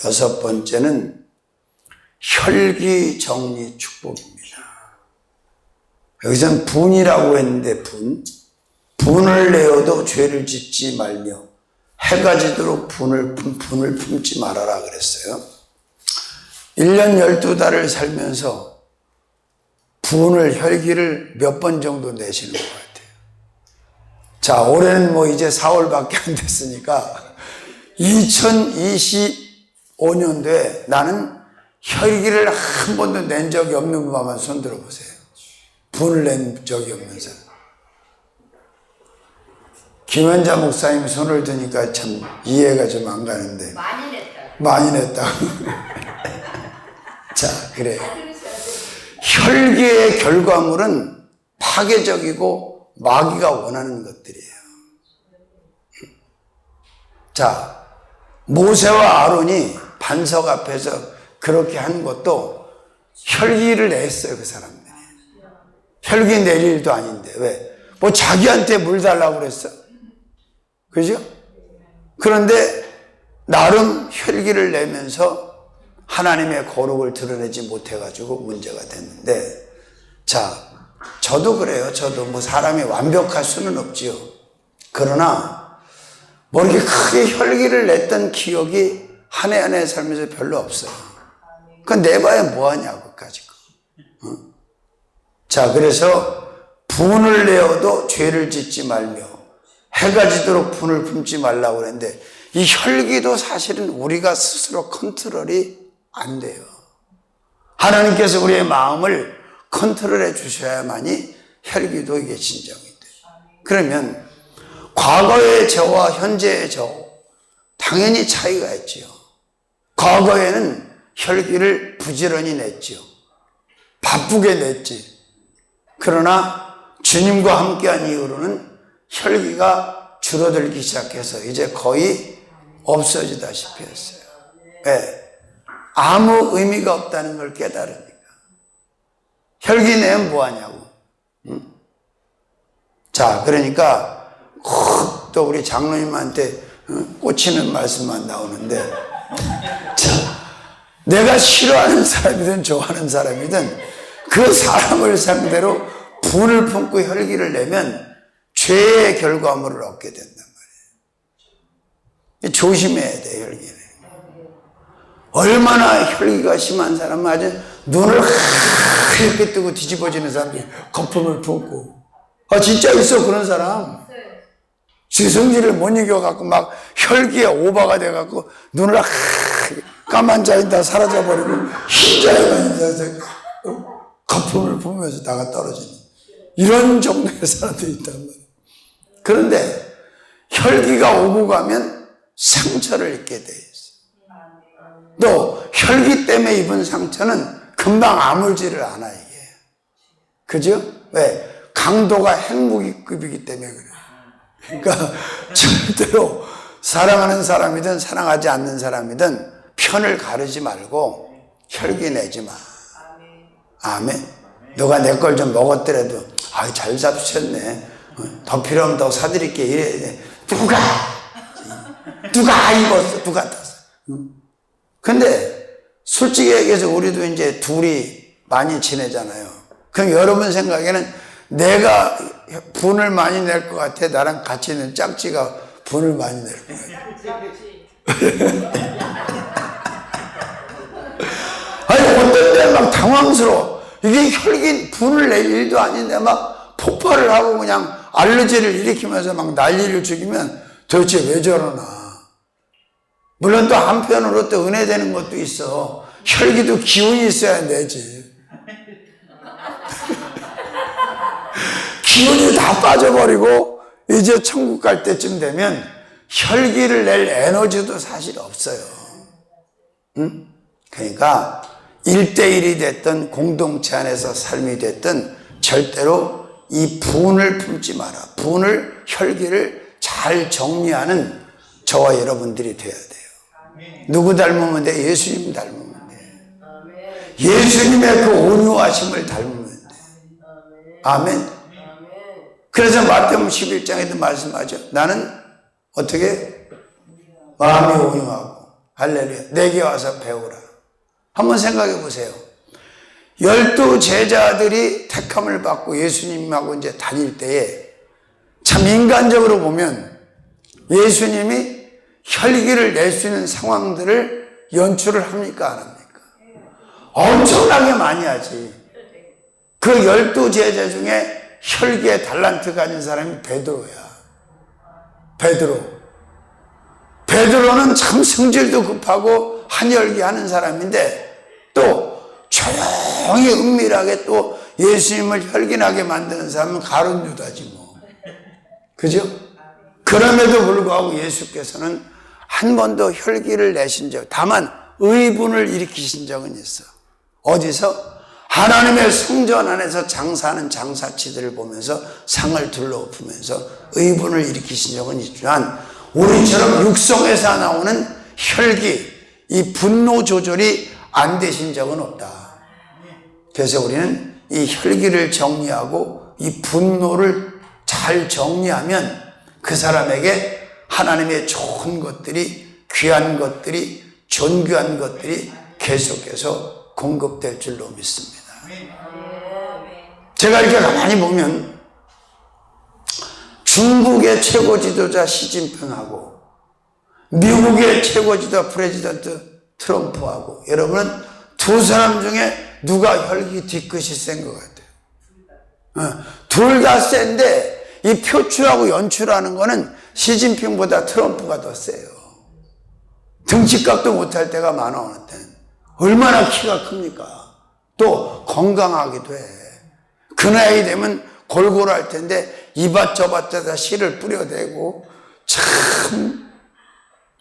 여섯 번째는 혈기 정리 축복입니다. 여기서는 분이라고 했는데 분을 내어도 죄를 짓지 말며 해가 지도록 분을 품지 말아라 그랬어요. 1년 12달을 살면서 혈기를 몇 번 정도 내시는 것 같아요. 자, 올해는 뭐 이제 4월밖에 안 됐으니까 2025년도에 나는 혈기를 한 번도 낸 적이 없는 분만 손 들어보세요. 분을 낸 적이 없는 사람. 김현자 목사님 손을 드니까 참 이해가 좀 안 가는데. 많이 냈다. 자, 그래요. 혈기의 결과물은 파괴적이고 마귀가 원하는 것들이에요. 자, 모세와 아론이 반석 앞에서 그렇게 한 것도 혈기를 냈어요, 그 사람들이. 혈기 낼 일도 아닌데, 왜? 뭐 자기한테 물 달라고 그랬어? 그죠? 그런데 나름 혈기를 내면서 하나님의 거룩을 드러내지 못해가지고 문제가 됐는데, 자, 저도 그래요. 저도 뭐 사람이 완벽할 수는 없지요. 그러나 뭐 이렇게 크게 혈기를 냈던 기억이 한 해 한 해 살면서 별로 없어요. 그건 내봐야 뭐하냐고 가지고. 자, 그래서 분을 내어도 죄를 짓지 말며 해가 지도록 분을 품지 말라고 그랬는데, 이 혈기도 사실은 우리가 스스로 컨트롤이 안 돼요. 하나님께서 우리의 마음을 컨트롤해 주셔야만이 혈기도 이게 진정이 돼요. 그러면 과거의 저와 현재의 저 당연히 차이가 있지요. 과거에는 혈기를 부지런히 냈지요. 바쁘게 냈지. 그러나 주님과 함께한 이후로는 혈기가 줄어들기 시작해서 이제 거의 없어지다시피 했어요. 왜? 아무 의미가 없다는 걸 깨달으니까. 혈기 내면 뭐하냐고. 자, 그러니까 또 우리 장로님한테 꽂히는 말씀만 나오는데, 자, 내가 싫어하는 사람이든 좋아하는 사람이든 그 사람을 상대로 분을 품고 혈기를 내면 죄의 결과물을 얻게 된단 말이에요. 조심해야 돼, 혈기는. 얼마나 혈기가 심한 사람은 아주 눈을 이렇게 뜨고 뒤집어지는 사람들이 거품을 품고. 아, 진짜 있어, 그런 사람. 지 성질을 못 이겨갖고 막 혈기에 오버가 돼갖고 눈을 까만 자인 다 사라져버리고 흰 자인만 거품을 품으면서 나가 떨어지는 이런 정도의 사람들이 있단 말이에요. 그런데 혈기가 오고 가면 상처를 입게 돼 있어요. 또 혈기 때문에 입은 상처는 금방 아물지를 않아, 이게. 그죠? 왜? 강도가 핵무기급이기 때문에 그래요. 그러니까 절대로 사랑하는 사람이든 사랑하지 않는 사람이든 편을 가르지 말고 혈기 내지 마. 아멘. 너가 내 걸 좀 먹었더라도 잘 잡수셨네. 더 필요하면 더 사드릴게. 이래야 돼. 누가 입었어? 누가 탔어? 근데 솔직히 얘기해서 우리도 이제 둘이 많이 지내잖아요. 그럼 여러분 생각에는 내가 분을 많이 낼 것 같아? 나랑 같이 있는 짝지가 분을 많이 낼 것 같아? 아니, 어떤 때 막 당황스러워. 이게 혈기 분을 낼 일도 아닌데 막 폭발을 하고 그냥 알러지를 일으키면서 막 난리를 죽이면 도대체 왜 저러나. 물론 또 한편으로 또 은혜되는 것도 있어. 혈기도 기운이 있어야 내지. 기운이 다 빠져버리고 이제 천국 갈 때쯤 되면 혈기를 낼 에너지도 사실 없어요. 응? 그러니까 1대1이 됐든 공동체 안에서 삶이 됐든 절대로 이 분을 품지 마라. 분을, 혈기를 잘 정리하는 저와 여러분들이 돼야 돼요. 누구 닮으면 돼? 예수님 닮으면 돼. 예수님의 그 온유하심을 닮으면 돼. 아멘. 그래서 마태복음 11장에도 말씀하죠. 나는 어떻게? 마음이 온유하고 할렐루야. 내게 와서 배우라. 한번 생각해 보세요. 12 제자들이 택함을 받고 예수님하고 이제 다닐 때에 참 인간적으로 보면 예수님이 혈기를 낼 수 있는 상황들을 연출을 합니까? 안 합니까? 엄청나게 많이 하지. 그 12 제자 중에 혈기의 달란트 가진 사람이 베드로야. 베드로는 참 성질도 급하고 한열기 하는 사람인데 또 조용히 은밀하게 또 예수님을 혈기나게 만드는 사람은 가룟 유다지 뭐. 그죠? 그럼에도 불구하고 예수께서는 한 번도 혈기를 내신 적, 다만 의분을 일으키신 적은 있어. 어디서? 하나님의 성전 안에서 장사하는 장사치들을 보면서 상을 둘러엎으면서 의분을 일으키신 적은 있지만 우리처럼 육성에서 나오는 혈기, 이 분노 조절이 안 되신 적은 없다. 그래서 우리는 이 혈기를 정리하고 이 분노를 잘 정리하면 그 사람에게 하나님의 좋은 것들이, 귀한 것들이, 존귀한 것들이 계속해서 공급될 줄로 믿습니다. 제가 이렇게 가만히 보면 중국의 최고 지도자 시진핑하고 미국의 최고 지도자 프레지던트 트럼프하고 여러분은 두 사람 중에 누가 혈기 뒤끝이 센 것 같아요? 둘 다 센데 이 표출하고 연출하는 거는 시진핑보다 트럼프가 더 세요. 등치값도 못할 때가 많아. 어느 때는 얼마나 키가 큽니까? 또 건강하기도 해. 그 나이 되면 골골할 텐데 이밭 저밭에다 씨를 뿌려대고 참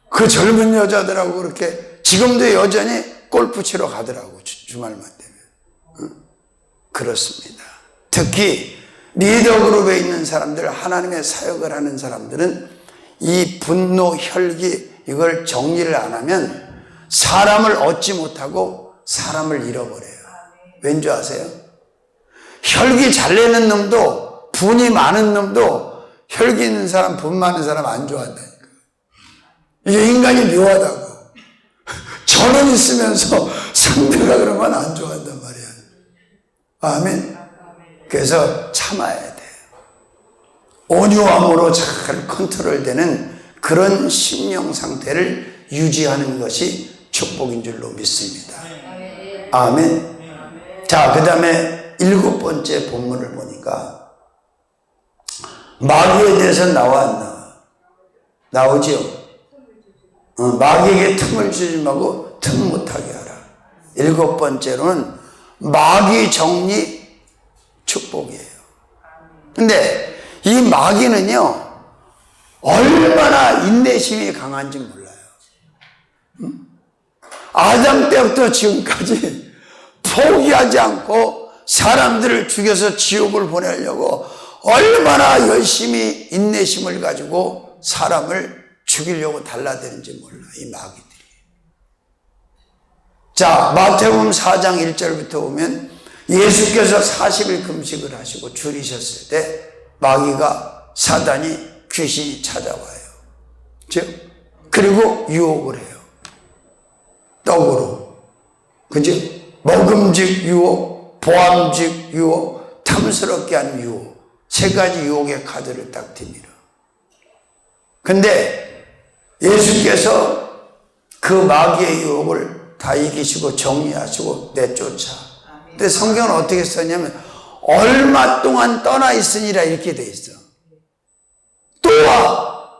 그 젊은 여자들하고 그렇게 지금도 여전히 골프 치러 가더라고. 주말만 되면. 그렇습니다. 특히 리더 그룹에 있는 사람들, 하나님의 사역을 하는 사람들은 이 분노, 혈기 이걸 정리를 안 하면 사람을 얻지 못하고 사람을 잃어버려요. 왠지 아세요? 혈기 잘 내는 놈도, 분이 많은 놈도 혈기 있는 사람, 분 많은 사람 안 좋아한다니까. 이게 인간이 묘하다고. 저는 있으면서 상대가 그러면 안 좋아한단 말이야. 아멘. 그래서 참아야 돼. 온유함으로 잘 컨트롤되는 그런 심령 상태를 유지하는 것이 축복인 줄로 믿습니다. 아멘. 자, 그 다음에 7번째 본문을 보니까 마귀에 대해서 나와 안 나와? 나오죠? 마귀에게 틈을 주지 말고 틈 못하게 하라. 7번째로는 마귀 정리 축복이에요. 근데 이 마귀는요 얼마나 인내심이 강한지 몰라요. 아담 때부터 지금까지 포기하지 않고 사람들을 죽여서 지옥을 보내려고 얼마나 열심히 인내심을 가지고 사람을 죽이려고 달라대는지 몰라, 이 마귀들이. 자, 마태복음 4장 1절부터 보면 예수께서 40일 금식을 하시고 줄이셨을 때 마귀가, 사단이, 귀신이 찾아와요. 그리고 유혹을 해요. 떡으로. 그지? 먹음직 유혹, 보암직 유혹, 탐스럽게 한 유혹. 3가지 유혹의 카드를 딱 듭니다. 근데 예수께서 그 마귀의 유혹을 다 이기시고 정리하시고 내쫓아. 근데 성경은 어떻게 썼냐면 얼마 동안 떠나 있으니라 이렇게 돼 있어. 또 와,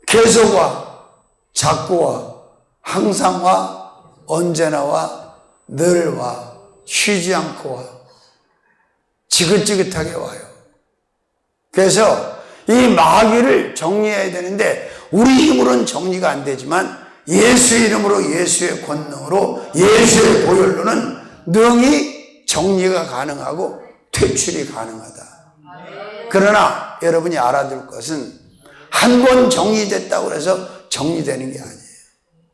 계속 와, 자꾸 와, 항상 와, 언제나 와, 늘 와, 쉬지 않고 와, 지긋지긋하게 와요. 그래서 이 마귀를 정리해야 되는데 우리 힘으로는 정리가 안 되지만 예수의 이름으로, 예수의 권능으로, 예수의 보혈로는 능히 정리가 가능하고 퇴출이 가능하다. 그러나 여러분이 알아둘 것은 한 번 정리됐다고 해서 정리되는 게 아니에요.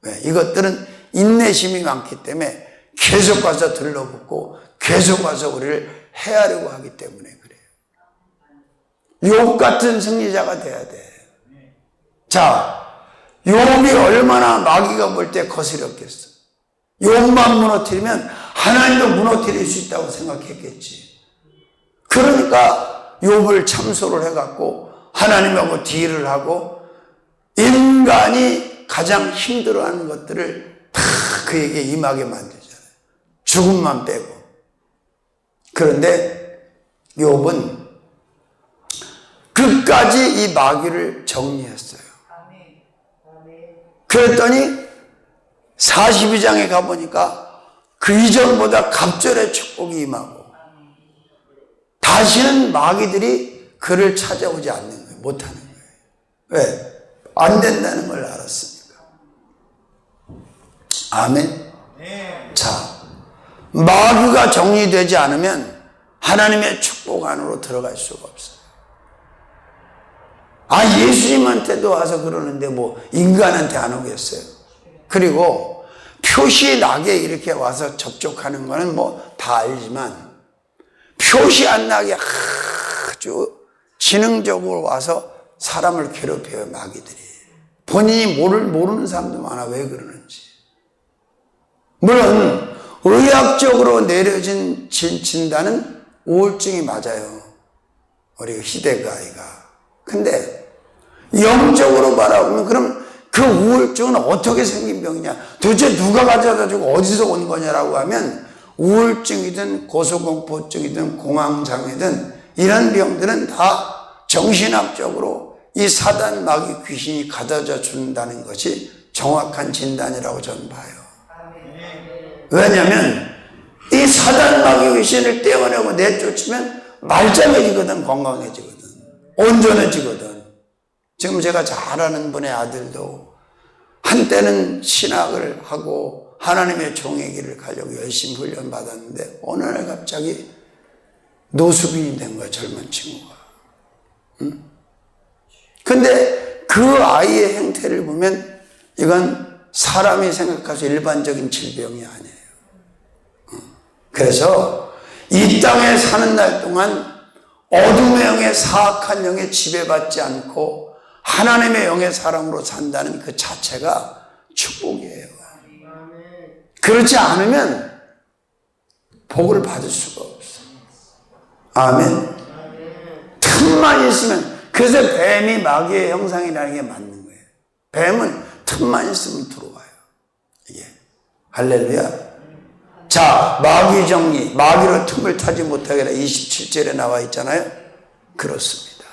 왜? 이것들은 인내심이 많기 때문에 계속 가서 들러붙고 계속 가서 우리를 해하려고 하기 때문에 그래요. 욥 같은 승리자가 돼야 돼. 자, 욥이 얼마나 마귀가 볼 때 거스렸겠어. 욥만 무너뜨리면 하나님도 무너뜨릴 수 있다고 생각했겠지. 그러니까 욥을 참소를 해갖고 하나님하고 딜을 하고 인간이 가장 힘들어하는 것들을 다 그에게 임하게 만들잖아요. 죽음만 빼고. 그런데 욥은 끝까지 이 마귀를 정리했어요. 그랬더니 42장에 가보니까 그 이전보다 갑절의 축복이 임하고 다시는 마귀들이 그를 찾아오지 않는 거예요. 못하는 거예요. 왜? 안 된다는 걸 알았으니까. 아멘. 자, 마귀가 정리되지 않으면 하나님의 축복 안으로 들어갈 수가 없어요. 예수님한테도 와서 그러는데 뭐 인간한테 안 오겠어요. 그리고 표시 나게 이렇게 와서 접촉하는 거는 뭐 다 알지만 표시 안 나게 아주 지능적으로 와서 사람을 괴롭혀요, 마귀들이. 본인이 모르는 사람도 많아. 왜 그러는지. 물론 의학적으로 내려진 진단은 우울증이 맞아요, 우리 희대가 아이가. 근데 영적으로 바라보면 그럼 그 우울증은 어떻게 생긴 병이냐, 도대체 누가 가져다 주고 어디서 온 거냐라고 하면 우울증이든 고소공포증이든 공황장애든 이런 병들은 다 정신학적으로 이 사단 마귀 귀신이 가져다 준다는 것이 정확한 진단이라고 저는 봐요. 왜냐하면 이 사단 마귀 귀신을 떼어내고 내쫓으면 말짱해지거든, 건강해지거든, 온전해지거든. 지금 제가 잘 아는 분의 아들도 한때는 신학을 하고 하나님의 종의 길을 가려고 열심히 훈련받았는데 어느 날 갑자기 노숙인이 된 거야, 젊은 친구가. 응? 근데 그 아이의 행태를 보면 이건 사람이 생각해서 일반적인 질병이 아니에요. 그래서 이 땅에 사는 날 동안 어둠의 영의 사악한 영에 지배받지 않고 하나님의 영의 사람으로 산다는 그 자체가 축복이에요. 그렇지 않으면 복을 받을 수가 없어. 아멘. 틈만 있으면, 그래서 뱀이 마귀의 형상이라는 게 맞는 거예요. 뱀은 틈만 있으면 들어와요. 이게. 할렐루야. 자, 마귀 정리, 마귀로 틈을 타지 못하게 하라 27절에 나와 있잖아요. 그렇습니다.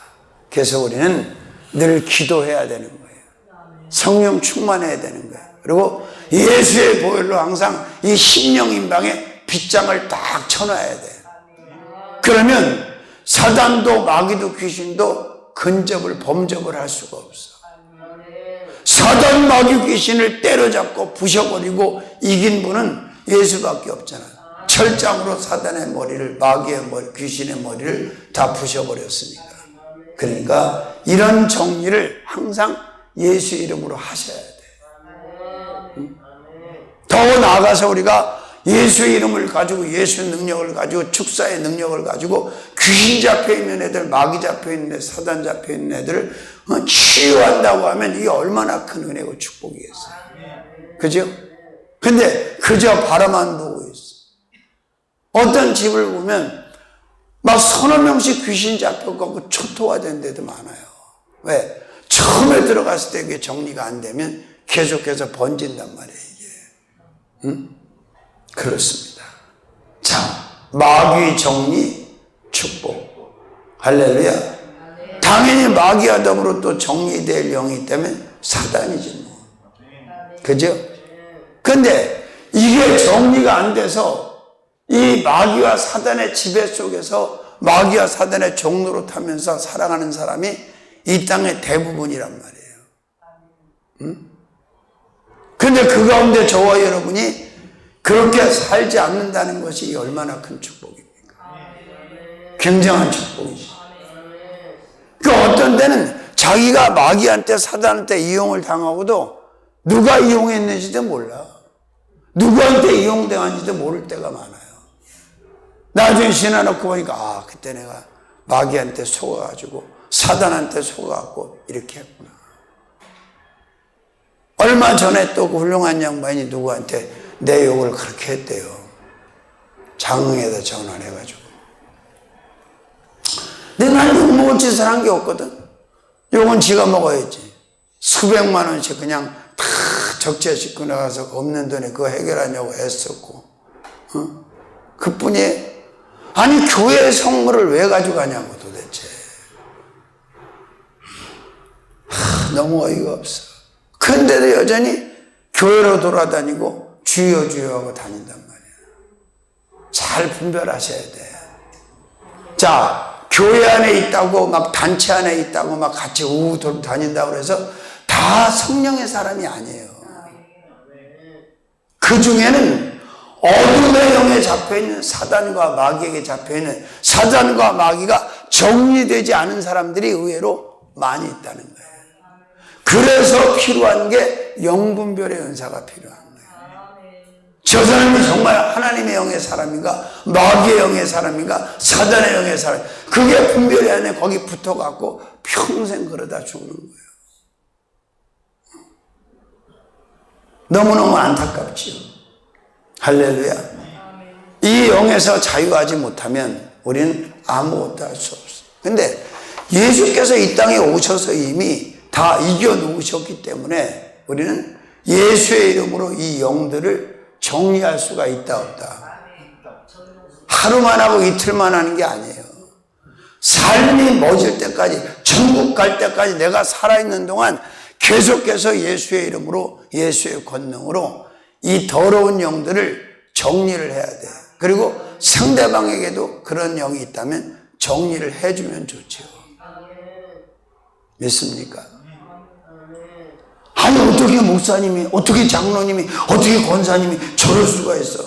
그래서 우리는 늘 기도해야 되는 거예요. 성령 충만해야 되는 거예요. 그리고 예수의 보혈로 항상 이 심령 인방에 빗장을 딱 쳐놔야 돼요. 그러면 사단도 마귀도 귀신도 근접을 범접을 할 수가 없어. 사단 마귀 귀신을 때려잡고 부셔버리고 이긴 분은 예수밖에 없잖아요. 철장으로 사단의 머리를, 마귀의 머리, 귀신의 머리를 다 부셔버렸으니까. 그러니까 이런 정리를 항상 예수 이름으로 하셔야 돼요. 더 나아가서 우리가 예수 이름을 가지고, 예수 능력을 가지고, 축사의 능력을 가지고 귀신 잡혀있는 애들, 마귀 잡혀있는 애들, 사단 잡혀있는 애들을 치유한다고 하면 이게 얼마나 큰 은혜고 축복이겠어요. 그죠? 근데 그저 바라만 보고 있어. 어떤 집을 보면 막 서너 명씩 귀신 잡혀가고 초토화 된 데도 많아요. 왜? 처음에 들어갔을 때 그게 정리가 안 되면 계속해서 번진단 말이에요, 이게. 응? 그렇습니다. 자, 마귀 정리, 축복. 할렐루야. 당연히 마귀와 더불어 또 정리될 영이 있다면 사단이지 뭐. 그죠? 근데 이게 정리가 안 돼서 이 마귀와 사단의 지배 속에서 마귀와 사단의 종로로 타면서 살아가는 사람이 이 땅의 대부분이란 말이에요. 응? 근데 그 가운데 저와 여러분이 그렇게 살지 않는다는 것이 얼마나 큰 축복입니까? 굉장한 축복이죠. 그 어떤 때는 자기가 마귀한테 사단한테 이용을 당하고도 누가 이용했는지도 몰라. 누구한테 이용당한지도 모를 때가 많아요. 나중에 지나놓고 보니까 그때 내가 마귀한테 속아가지고 사단한테 속아갖고 이렇게 했구나. 얼마 전에 또 그 훌륭한 양반이 누구한테 내 욕을 그렇게 했대요. 장흥에다 전화를 해가지고. 근데 난 욕먹을 짓을 한 게 없거든. 욕은 지가 먹어야지. 수백만 원씩 그냥 다 적재짓고 나가서 없는 돈에 그거 해결하냐고 애썼고. 그뿐이에요. 아니 교회 성물을 왜 가져가냐고 도대체. 너무 어이가 없어. 근데도 여전히 교회로 돌아다니고 주여 주여 하고 다닌단 말이야. 잘 분별하셔야 돼. 자, 교회 안에 있다고 막 단체 안에 있다고 막 같이 우우 돌고 다닌다고 그래서 다 성령의 사람이 아니에요. 그 중에는 어둠의 영에 잡혀있는 사단과 마귀에게 잡혀있는 사단과 마귀가 정리되지 않은 사람들이 의외로 많이 있다는 거예요. 그래서 필요한 게 영분별의 은사가 필요한 거예요. 저 사람이 정말 하나님의 영의 사람인가 마귀의 영의 사람인가 사단의 영의 사람, 그게 분별이 안에 거기 붙어갖고 평생 그러다 죽는 거예요. 너무너무 안타깝지요. 할렐루야. 이 영에서 자유하지 못하면 우리는 아무것도 할 수 없어요. 근데 예수께서 이 땅에 오셔서 이미 다 이겨놓으셨기 때문에 우리는 예수의 이름으로 이 영들을 정리할 수가 있다 없다. 하루만 하고 이틀만 하는 게 아니에요. 삶이 멎을 때까지, 천국 갈 때까지 내가 살아있는 동안 계속해서 예수의 이름으로, 예수의 권능으로 이 더러운 영들을 정리를 해야 돼. 그리고 상대방에게도 그런 영이 있다면 정리를 해주면 좋죠. 믿습니까? 아니 어떻게 목사님이, 어떻게 장로님이, 어떻게 권사님이 저럴 수가 있어.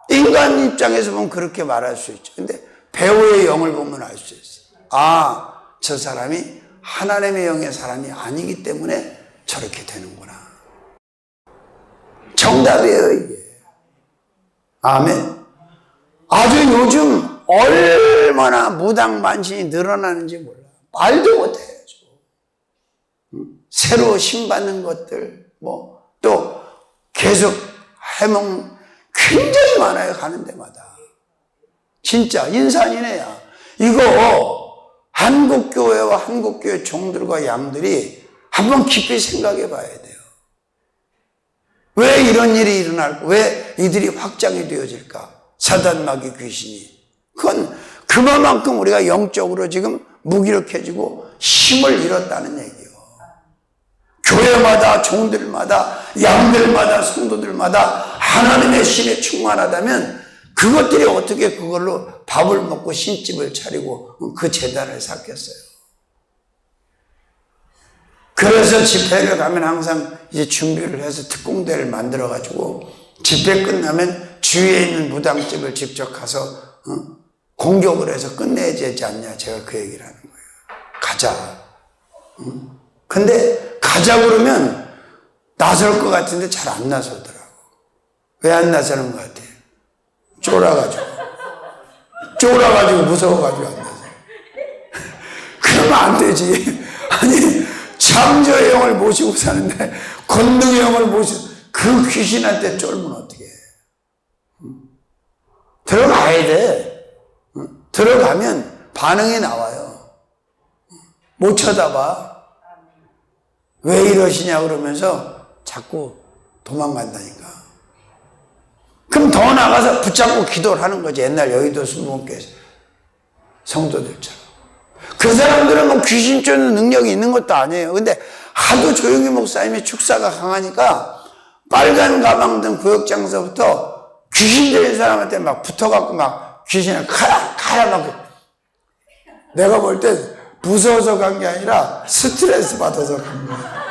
인간 입장에서 보면 그렇게 말할 수 있죠. 근데 배우의 영을 보면 알 수 있어. 아, 저 사람이 하나님의 영의 사람이 아니기 때문에 저렇게 되는구나. 정답이에요 이게. 아멘. 아주 요즘 얼마나 무당만신이 늘어나는지 몰라. 말도 못해요. 새로 신받는 것들 또 계속 해먹는 굉장히 많아요. 가는 데마다. 진짜 인산이네야. 이거 한국교회와 한국교회 종들과 양들이 한번 깊이 생각해 봐야 돼요. 왜 이런 일이 일어날까? 왜 이들이 확장이 되어질까? 사단 마귀 귀신이. 그건 그만큼 우리가 영적으로 지금 무기력해지고 힘을 잃었다는 얘기예요. 교회마다 종들마다 양들마다 성도들마다 하나님의 신에 충만하다면 그것들이 어떻게 그걸로 밥을 먹고 신집을 차리고 그 재단을 쌓겠어요. 그래서 집회를 가면 항상 이제 준비를 해서 특공대를 만들어 가지고 집회 끝나면 주위에 있는 무당집을 직접 가서 공격을 해서 끝내야 되지 않냐, 제가 그 얘기를 하는 거예요. 가자. 근데 가자 그러면 나설 것 같은데 잘 안 나서더라고. 왜 안 나서는 것 같아? 쫄아가지고 무서워가지고 안 나서. 그러면 안 되지. 아니 창조의 영을 모시고 사는데 권능의 영을 모시고 그 귀신한테 쫄면 어떡해. 들어가야 돼. 들어가면 반응이 나와요. 못 쳐다봐. 왜 이러시냐 그러면서 자꾸 도망간다니까. 그럼 더 나가서 붙잡고 기도를 하는 거지. 옛날 여의도 순복음교회 성도들처럼. 그 사람들은 뭐 귀신 쫓는 능력이 있는 것도 아니에요. 근데 하도 조용히 목사님이 축사가 강하니까 빨간 가방 든 구역장서부터 귀신 들린 사람한테 막 붙어갖고 막 귀신을 카라 막. 내가 볼 때 무서워서 간 게 아니라 스트레스 받아서 간 거야.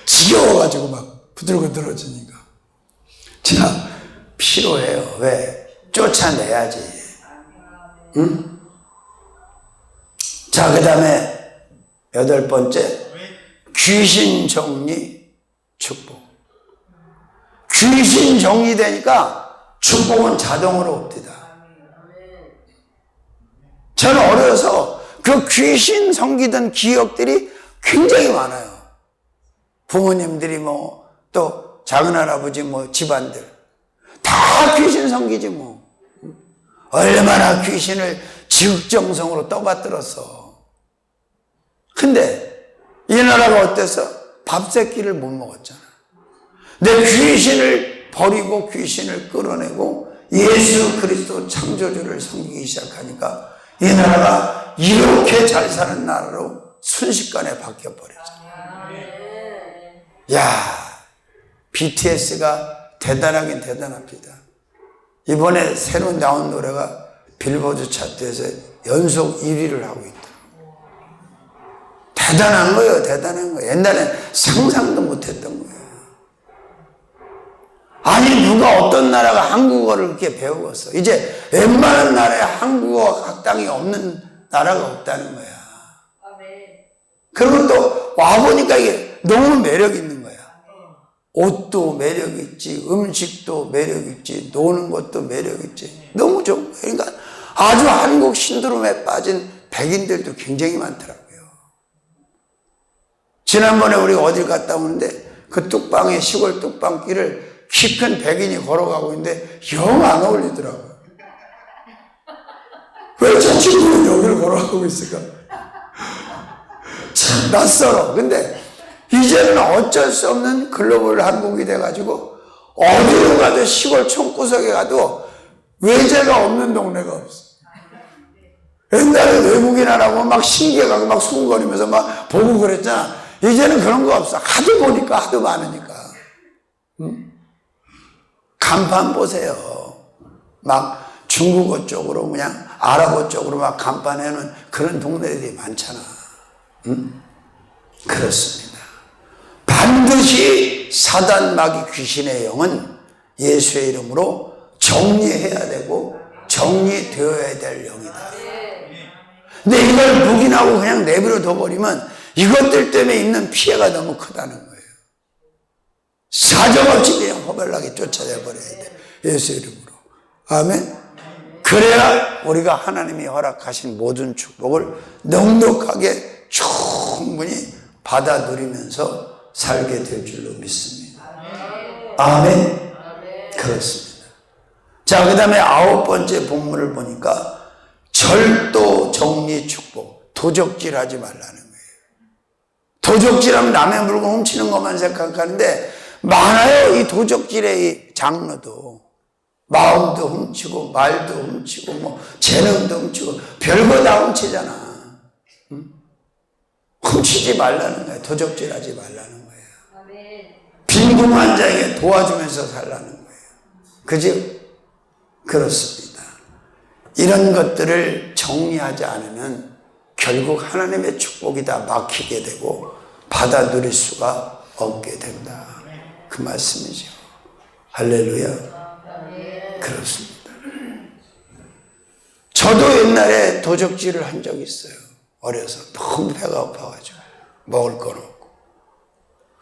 지겨워가지고 막 부들부들어지니까. 자, 필요해요. 왜? 쫓아내야지. 응? 자, 그 다음에 8번째, 귀신 정리 축복. 귀신 정리되니까 축복은 자동으로 옵니다. 저는 어려서 그 귀신 섬기던 기억들이 굉장히 많아요. 부모님들이 뭐, 또 작은할아버지 뭐 집안들. 다 귀신 섬기지 뭐. 얼마나 귀신을 지극정성으로 떠받들었어. 근데 이 나라가 어땠어? 밥새끼를 못 먹었잖아. 내 귀신을 버리고 귀신을 끌어내고 예수 그리스도 창조주를 섬기기 시작하니까 이 나라가 이렇게 잘 사는 나라로 순식간에 바뀌어버렸잖아. 야, BTS가 대단하긴 대단합니다. 이번에 새로 나온 노래가 빌보드 차트에서 연속 1위를 하고 있다. 대단한 거예요, 대단한 거예요. 옛날에 상상도 못했던 거예요. 아니, 누가 어떤 나라가 한국어를 그렇게 배우겠어. 이제 웬만한 나라에 한국어 학당이 없는 나라가 없다는 거야. 그리고 또 와보니까 이게 너무 매력 있는 거야. 옷도 매력 있지, 음식도 매력 있지, 노는 것도 매력 있지. 너무 좋은 거야. 그러니까 아주 한국 신드롬에 빠진 백인들도 굉장히 많더라고요. 지난번에 우리가 어딜 갔다 오는데 그 뚝방에 시골 뚝방길을 키 큰 백인이 걸어가고 있는데 영 안 어울리더라고요. 왜 저 친구는 여기를 걸어가고 있을까? 참 낯설어. 근데 이제는 어쩔 수 없는 글로벌 한국이 돼가지고 어디로 가도 시골 촌구석에 가도 외제가 없는 동네가 없어. 옛날에 외국인하라고 막 신기해가고 막 수군거리면서 막 보고 그랬잖아. 이제는 그런 거 없어. 하도 보니까 하도 많으니까. 응? 간판 보세요. 막 중국어 쪽으로 그냥 아랍어 쪽으로 막 간판해놓은 그런 동네들이 많잖아. 응? 그렇습니다. 반드시 사단 마귀 귀신의 영은 예수의 이름으로 정리해야 되고 정리되어야 될 영이다. 근데 이걸 묵인하고 그냥 내버려 둬버리면 이것들 때문에 있는 피해가 너무 크다는 거예요. 사정없이 그냥 허벌나게 쫓아내 버려야 돼. 예수의 이름으로. 아멘. 그래야 우리가 하나님이 허락하신 모든 축복을 넉넉하게 충분히 받아 누리면서 살게 될 줄로 믿습니다. 아멘. 그렇습니다. 자, 그 다음에 9번째 본문을 보니까 절도 정리 축복. 도적질 하지 말라는 거예요. 도적질하면 남의 물건 훔치는 것만 생각하는데 많아요. 이 도적질의 이 장르도. 마음도 훔치고 말도 훔치고 뭐 재능도 훔치고 별거 다 훔치잖아. 응? 훔치지 말라는 거예요. 도적질하지 말라는 거예요. 빈궁한 자에게 도와주면서 살라는 거예요. 그죠? 그렇습니다. 이런 것들을 정리하지 않으면 결국 하나님의 축복이 다 막히게 되고 받아 누릴 수가 없게 된다. 그 말씀이죠. 할렐루야. 그렇습니다. 저도 옛날에 도적질을 한 적이 있어요. 어려서 너무 배가 고파가지고 먹을 건 없고.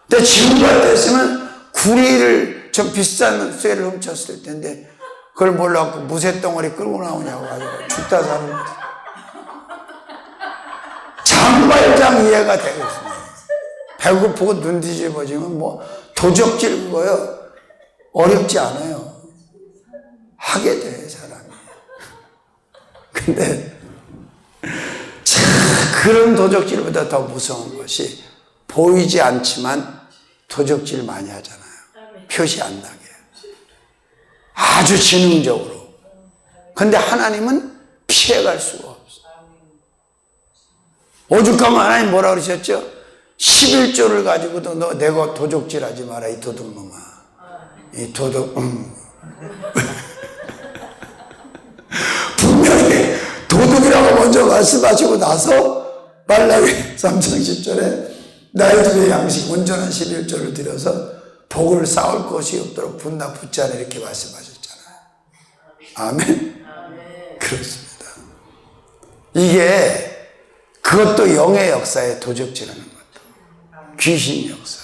근데 지금 같았으면 구리를 좀 비싼 쇠를 훔쳤을 텐데 그걸 몰라갖고 무쇠덩어리 끌고 나오냐고 가지고 죽다 사는 거지. 장발장 이해가 되겠습니다. 배고프고 눈 뒤집어지면 뭐 도적질 그거요 어렵지 않아요. 하게 돼 사람이. 근데 참 그런 도적질보다 더 무서운 것이 보이지 않지만 도적질 많이 하잖아요. 표시 안 나게. 아주 지능적으로. 근데 하나님은 피해갈 수가 없어. 오죽하면 하나님 뭐라 그러셨죠? 11조를 가지고도 너 내가 도적질하지 마라 이 도둑놈아. 이 도둑 분명히 도둑이라고 먼저 말씀하시고 나서 말라기 3장 10절에 나의 집에 양식 온전한 11조를 드려서 복을 쌓을 것이 없도록 분나 붙지 않아 이렇게 말씀하셨잖아요. 아멘. 그렇습니다. 이게 그것도 영의 역사에 도적질하는 것도 귀신 역사.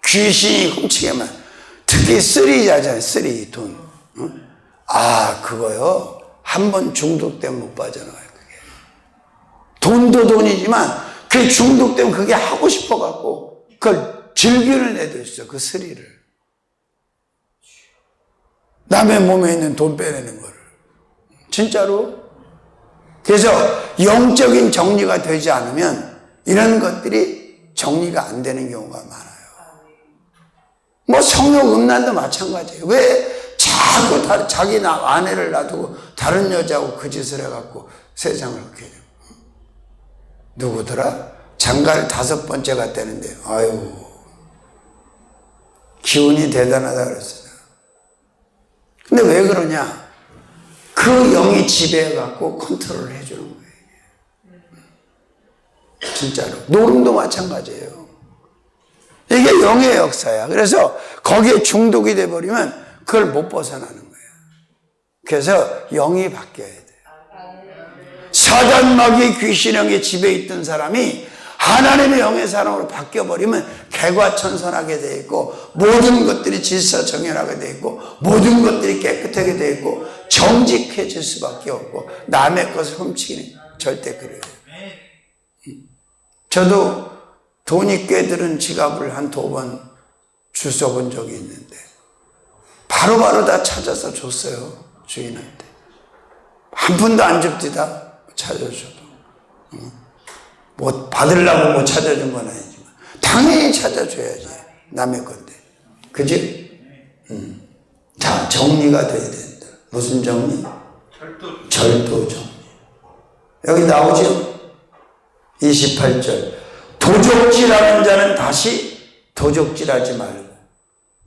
귀신이 훔치게만 특히 쓰리자잖아요. 쓰리 돈. 아 그거요. 한 번 중독되면 못 빠져나와요. 그게. 돈도 돈이지만 그 중독되면 그게 하고 싶어갖고 그걸 즐기는 애도 있어. 그 스릴을. 남의 몸에 있는 돈 빼내는 거를. 진짜로. 그래서 영적인 정리가 되지 않으면 이런 것들이 정리가 안 되는 경우가 많아요. 뭐 성욕 음란도 마찬가지예요. 왜 자꾸 자기 아내를 놔두고 다른 여자하고 그 짓을 해갖고 세상을 그렇게 해요. 누구더라? 장가를 5번째 갔다는데 아유 기운이 대단하다 그랬어요. 근데 왜 그러냐? 그 영이 지배해갖고 컨트롤을 해주는 거예요. 진짜로. 노름도 마찬가지예요. 이게 영의 역사야. 그래서 거기에 중독이 돼버리면 그걸 못 벗어나는 거예요. 그래서 영이 바뀌어야 돼요. 사단 마귀 귀신형의 집에 있던 사람이 하나님의 영의 사람으로 바뀌어버리면 개과천선하게 되어 있고 모든 것들이 질서정연하게 되어 있고 모든 것들이 깨끗하게 되어 있고 정직해질 수밖에 없고 남의 것을 훔치기는 절대 그래요. 저도 돈이 꽤 들은 지갑을 한 2번 주워 본 적이 있는데 바로바로 다 찾아서 줬어요. 주인한테. 한 푼도 안 줍디다. 찾아줘도. 뭐 받으려고 뭐 찾아준 건 아니지만 당연히 찾아줘야지. 남의 건데. 그지? 자, 정리가 돼야 된다. 무슨 정리? 절도 정리. 여기 나오죠? 28절. 도적질하는 자는 다시 도적질하지 말고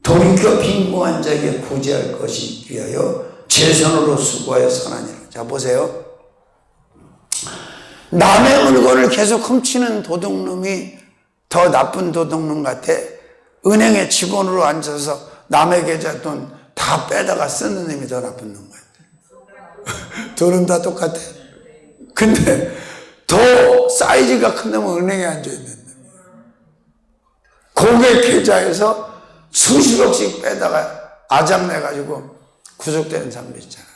돌이켜 빈궁한 자에게 구제할 것이 위하여 제 손으로 수고하여 선하니라. 자, 보세요. 남의 물건을 계속 훔치는 도둑놈이 더 나쁜 도둑놈 같아. 은행에 직원으로 앉아서 남의 계좌 돈 다 빼다가 쓰는 놈이 더 나쁜 놈 같아. 돈은 다 똑같아. 근데 더 사이즈가 큰 놈은 은행에 앉아있는 놈이에요. 고객 계좌에서 수십억씩 빼다가 아작내가지고 구속되는 사람도 있잖아요.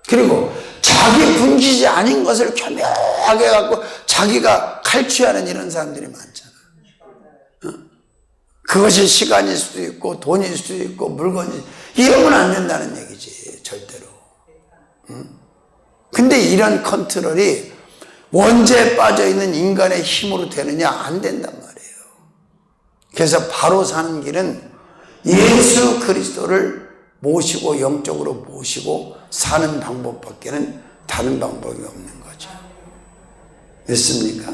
그리고 자기 분기지 아닌 것을 교묘하게 갖고 자기가 칼취하는 이런 사람들이 많잖아. 그것이 시간일 수도 있고 돈일 수도 있고 물건이 이러면 안 된다는 얘기지 절대로. 근데 이런 컨트롤이 원죄에 빠져있는 인간의 힘으로 되느냐? 안 된단 말이에요. 그래서 바로 사는 길은 예수 그리스도를 모시고 영적으로 모시고 사는 방법밖에는 다른 방법이 없는 거죠. 믿습니까?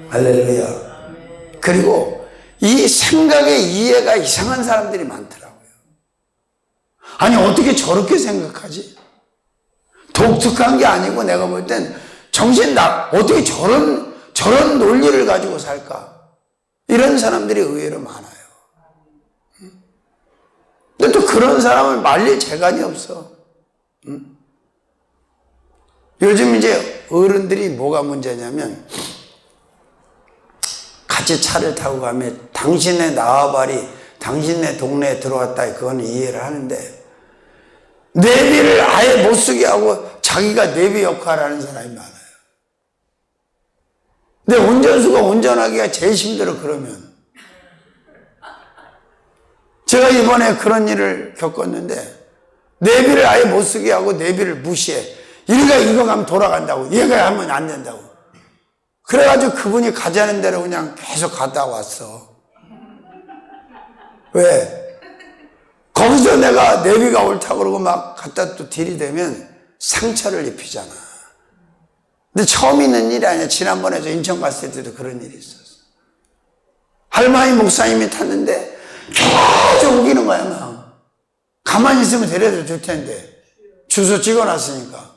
할렐루야. 그리고 이 생각의 이해가 이상한 사람들이 많더라고요. 아니 어떻게 저렇게 생각하지? 독특한 게 아니고 내가 볼 땐 어떻게 저런 논리를 가지고 살까? 이런 사람들이 의외로 많아요. 근데 또 그런 사람을 말릴 재간이 없어. 요즘 이제 어른들이 뭐가 문제냐면 같이 차를 타고 가면 당신의 나와바리 당신네 동네에 들어왔다 그건 이해를 하는데 내비를 아예 못 쓰게 하고 자기가 내비 역할을 하는 사람이 많아요. 근데 운전수가 운전하기가 제일 힘들어. 그러면 제가 이번에 그런 일을 겪었는데 내비를 아예 못 쓰게 하고 내비를 무시해. 얘가 이거 가면 돌아간다고, 얘가 하면 안 된다고. 그래가지고 그분이 가자는 대로 그냥 계속 갔다 왔어. 왜? 거기서 내가 내비가 옳다고 그러고 막 갖다 또 들이대면 상처를 입히잖아. 근데 처음 있는 일이 아니야. 지난번에 저 인천 갔을 때도 그런 일이 있었어. 할머니 목사님이 탔는데 계속 우기는 거야, 막. 가만히 있으면 데려다 줄 텐데. 주소 찍어놨으니까.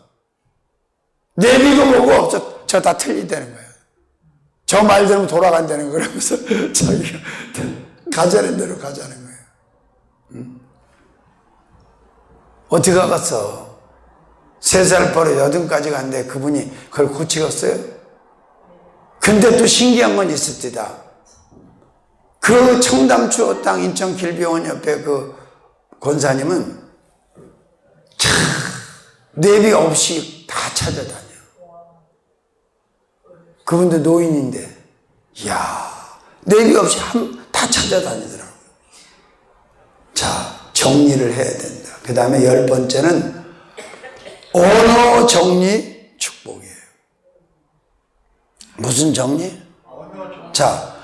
내비고 뭐고 없어. 저 다 틀리다는 거야. 저 말 들으면 돌아간다는 거 그러면서 자기가 가자는 대로 가자는 거예요. 어떻게 가겠어? 3살 버려 8까지 갔는데 그분이 그걸 고치겠어요? 근데 또 신기한 건 있습니다. 그 청담추 땅 인천 길병원 옆에 그 권사님은 참 내비 없이 다 찾아다녀. 그분도 노인인데, 이야, 내비 없이 다 찾아다니더라고요. 자, 정리를 해야 된다. 그 다음에 10번째는 언어 정리 축복이에요. 무슨 정리? 자,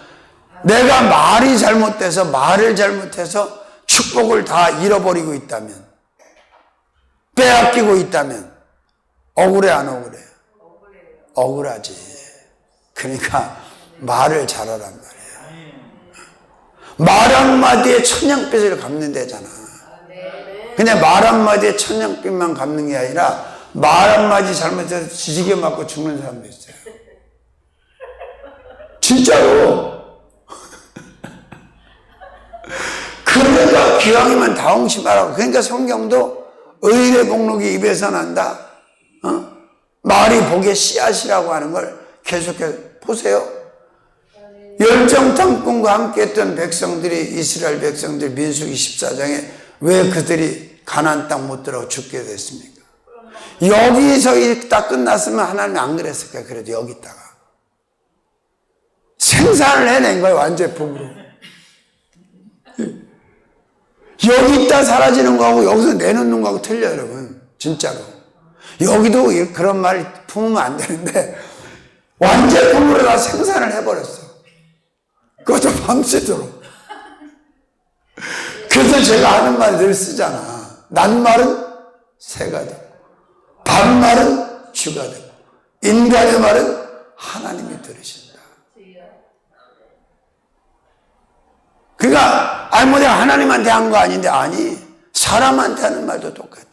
내가 말이 잘못돼서 말을 잘못해서 축복을 다 잃어버리고 있다면, 빼앗기고 있다면 억울해 안 억울해? 억울하지. 그러니까 말을 잘하란 말이에요. 말 한마디에 천냥빚을 갚는 데잖아. 그냥 말 한마디에 천냥빚만 갚는 게 아니라 말 한마디 잘못해서 지지게 맞고 죽는 사람도 있어요. 진짜로. 그러니까 기왕이면 다홍심하라고. 그러니까 성경도 의인의 복록이 입에서 난다. 말이 복의 씨앗이라고 하는 걸 계속해서 보세요. 열정탐꾼과 함께 했던 백성들이, 이스라엘 백성들 민수기 14장에 왜 그들이 가나안 땅 못 들어가고 죽게 됐습니까? 여기서 딱 끝났으면 하나님이 안 그랬을까요? 그래도 여기다가 생산을 해낸 거예요. 완제품으로. 여기 있다 사라지는 거하고 여기서 내놓는 거하고 틀려요, 여러분. 진짜로. 여기도 그런 말 품으면 안 되는데 완제품으로 다 생산을 해버렸어. 그것도 밤새도록. 그래서 제가 하는 말 늘 쓰잖아. 낱말은 새가 되고 반말은 쥐가 되고 인간의 말은 하나님이 들으신다. 그러니까 뭐 내가 하나님한테 한 거 아닌데, 아니, 사람한테 하는 말도 똑같아.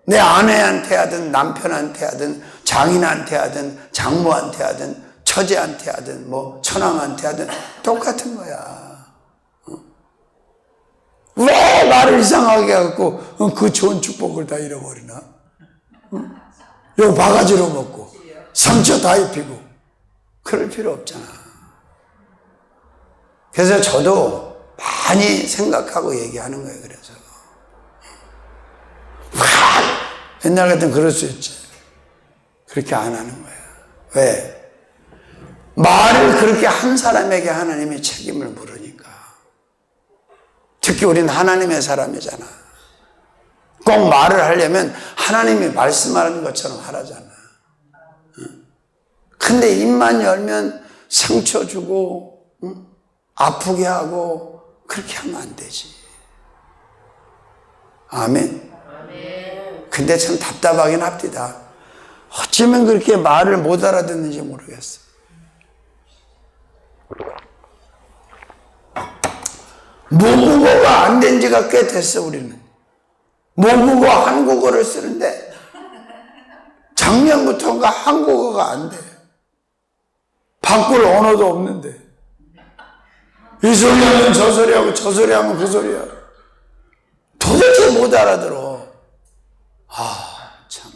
내 아내한테 하든 남편한테 하든 장인한테 하든 장모한테 하든 처제한테 하든 뭐 처남한테 하든 똑같은 거야. 왜 말을 이상하게 해갖고 그 좋은 축복을 다 잃어버리나? 요 바가지로 먹고 상처 다 입히고 그럴 필요 없잖아. 그래서 저도 많이 생각하고 얘기하는 거예요. 그래서 옛날 같으면 그럴 수 있지. 그렇게 안 하는 거야. 왜? 말을 그렇게 한 사람에게 하나님이 책임을 물으니까. 특히 우리는 하나님의 사람이잖아. 꼭 말을 하려면 하나님이 말씀하는 것처럼 하라잖아. 근데 입만 열면 상처 주고 아프게 하고 그렇게 하면 안 되지. 아멘. 근데 참 답답하긴 합니다. 어쩌면 그렇게 말을 못 알아듣는지 모르겠어. 모국어가 안 된 지가 꽤 됐어, 우리는. 모국어 한국어를 쓰는데 작년부터인가 한국어가 안 돼. 바꿀 언어도 없는데. 이 소리 하면 저 소리 하고 저 소리 하면 그 소리야. 도대체 못 알아들어. 참.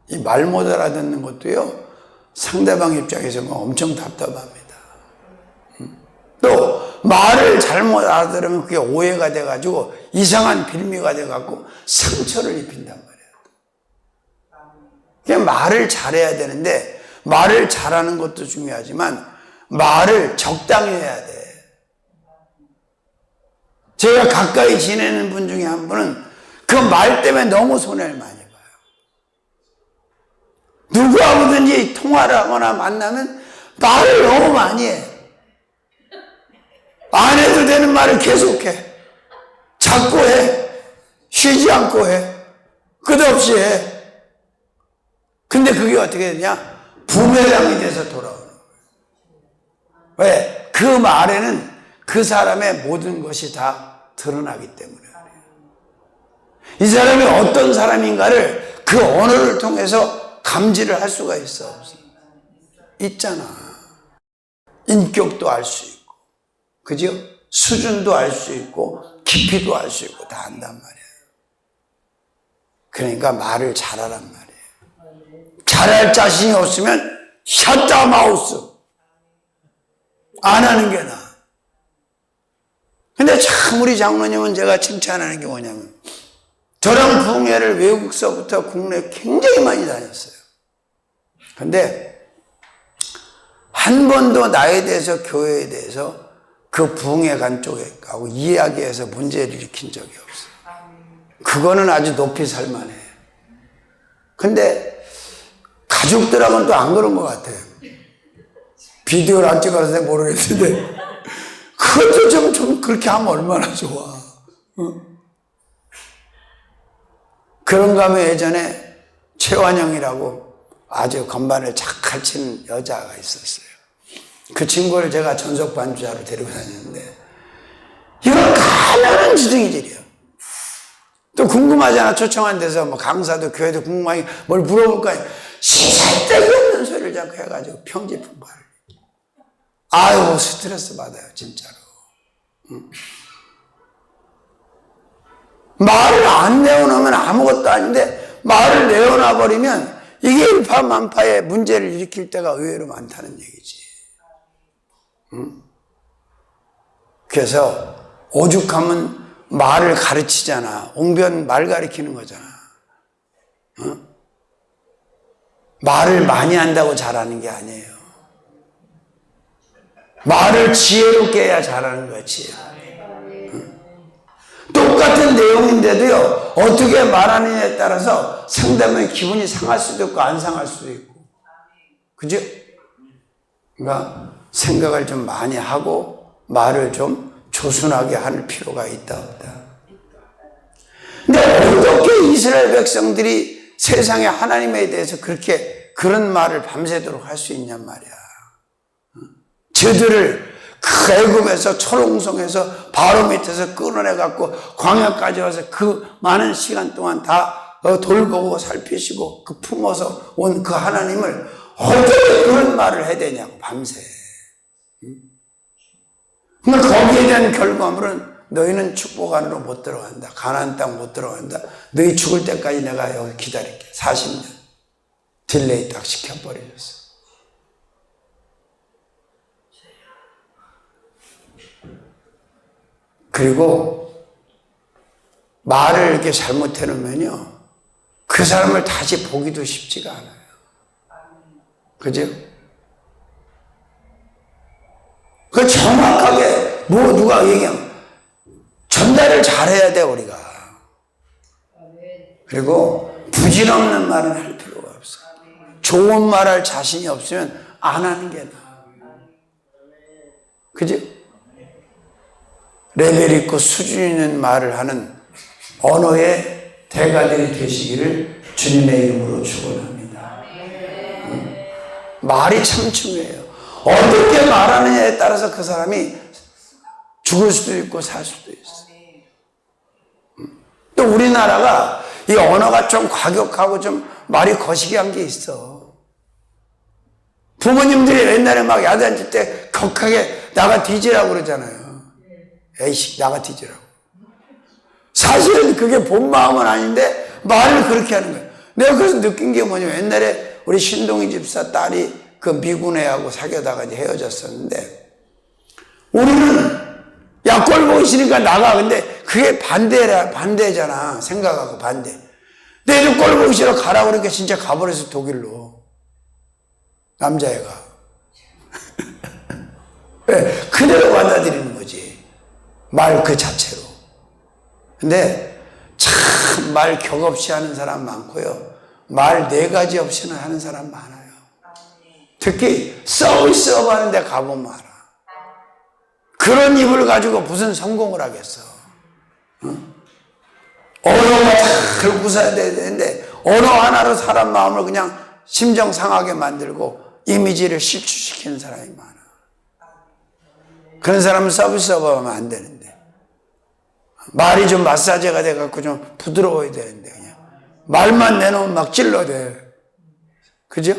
이 말 못 알아듣는 것도요, 상대방 입장에서 엄청 답답합니다. 또, 말을 잘못 알아들으면 그게 오해가 돼가지고 이상한 빌미가 돼가지고 상처를 입힌단 말이에요. 그냥 말을 잘해야 되는데, 말을 잘하는 것도 중요하지만, 말을 적당히 해야 돼. 제가 가까이 지내는 분 중에 한 분은 그 말 때문에 너무 손해를 많이 봐요. 누구하고든지 통화를 하거나 만나면 말을 너무 많이 해. 안 해도 되는 말을 계속해. 자꾸 해. 쉬지 않고 해. 끝없이 해. 근데 그게 어떻게 되냐? 부메랑이 돼서 돌아오는 거예요. 왜? 그 말에는 그 사람의 모든 것이 다 드러나기 때문에. 이 사람이 어떤 사람인가를 그 언어를 통해서 감지를 할 수가 있어, 없어? 있잖아. 인격도 알 수 있고, 그죠? 수준도 알 수 있고, 깊이도 알 수 있고, 다 안단 말이에요. 그러니까 말을 잘하란 말이에요. 잘할 자신이 없으면 샷다 마우스. 안 하는 게 나아. 근데 참 우리 장로님은 제가 칭찬하는 게 뭐냐면, 저랑 부흥회를 외국서부터 국내 굉장히 많이 다녔어요. 근데 한 번도 나에 대해서 교회에 대해서 그 부흥회 간 쪽에 가고 이야기해서 문제를 일으킨 적이 없어. 그거는 아주 높이 살만해. 근데 가족들하고는 또 안 그런 것 같아요. 비디오를 안 찍어서 모르겠는데 그것도 좀 그렇게 하면 얼마나 좋아. 그런가 하면 예전에 최완영이라고 아주 건반을 착 치는 여자가 있었어요. 그 친구를 제가 전속 반주자로 데리고 다녔는데 이거 가면은 지둥이질이야. 또 궁금하잖아. 초청한 데서 뭐 강사도 교회도 궁금하게 뭘 물어볼 거 아니야. 쓸데기 없는 소리를 자꾸 해가지고 평지풍파를. 아유 스트레스 받아요 진짜로. 말을 안 내어놓으면 아무것도 아닌데 말을 내어놔 버리면 이게 일파만파의 문제를 일으킬 때가 의외로 많다는 얘기지. 그래서 오죽하면 말을 가르치잖아. 옹변 말 가르치는 거잖아. 말을 많이 한다고 잘하는 게 아니에요. 말을 지혜롭게 해야 잘하는 거야, 지혜로. 똑같은 내용인데도요, 어떻게 말하느냐에 따라서 상대방의 기분이 상할 수도 있고, 안 상할 수도 있고. 그죠? 그러니까 생각을 좀 많이 하고, 말을 좀 조순하게 할 필요가 있다, 없다. 근데 어떻게 이스라엘 백성들이 세상에 하나님에 대해서 그런 말을 밤새도록 할 수 있냔 말이야. 저들을 그 애굽에서 초롱성에서 바로 밑에서 끌어내갖고 광야까지 와서 그 많은 시간 동안 다 돌보고 살피시고 그 품어서 온 그 하나님을 어떻게 그런 말을 해야 되냐고 밤새. 그러니까 거기에 대한 결과물은 너희는 축복 안으로 못 들어간다. 가나안 땅 못 들어간다. 너희 죽을 때까지 내가 여기 기다릴게. 40년 딜레이 딱 시켜버리셨어. 그리고 말을 이렇게 잘못해놓으면요, 그 사람을 다시 보기도 쉽지가 않아요. 그죠? 그 정확하게 누가 얘기하면 전달을 잘해야 돼 우리가. 그리고 부질없는 말은 할 필요가 없어. 좋은 말 할 자신이 없으면 안 하는 게 나아. 그죠? 레벨 있고 수준 있는 말을 하는 언어의 대가들이 되시기를 주님의 이름으로 축원합니다. 말이 참 중요해요. 어떻게 말하느냐에 따라서 그 사람이 죽을 수도 있고 살 수도 있어. 또 우리나라가 이 언어가 좀 과격하고 좀 말이 거시기한 게 있어. 부모님들이 옛날에 막 야단칠 때 격하게 나가 뒤지라고 그러잖아요. 에이씨 나가 뒤지라고. 사실은 그게 본 마음은 아닌데 말을 그렇게 하는 거예요. 내가 그래서 느낀 게 뭐냐면 옛날에 우리 신동희 집사 딸이 그 미군 애하고 사귀다가 이제 헤어졌었는데 우리는 야 꼴 보기 싫으니까 나가. 근데 그게 반대잖아. 생각하고 반대. 근데 애들 꼴 보기 싫어 가라고 그러니까 진짜 가버렸어. 독일로. 남자애가. 왜? 그대로 받아들이는 거지. 말 그 자체로. 근데 참 말 격 없이 하는 사람 많고요. 말 4가지 없이는 하는 사람 많아요. 특히 서비스업 하는 데 가보면 알아. 그런 입을 가지고 무슨 성공을 하겠어. 응? 언어가 잘 구사해야 되는데 언어 하나로 사람 마음을 그냥 심정 상하게 만들고 이미지를 실추시키는 사람이 많아. 그런 사람은 서비스업 하면 안 되는데. 말이 좀 마사지가 돼갖고 좀 부드러워야 되는데 그냥 말만 내놓으면 막 찔러대. 그죠?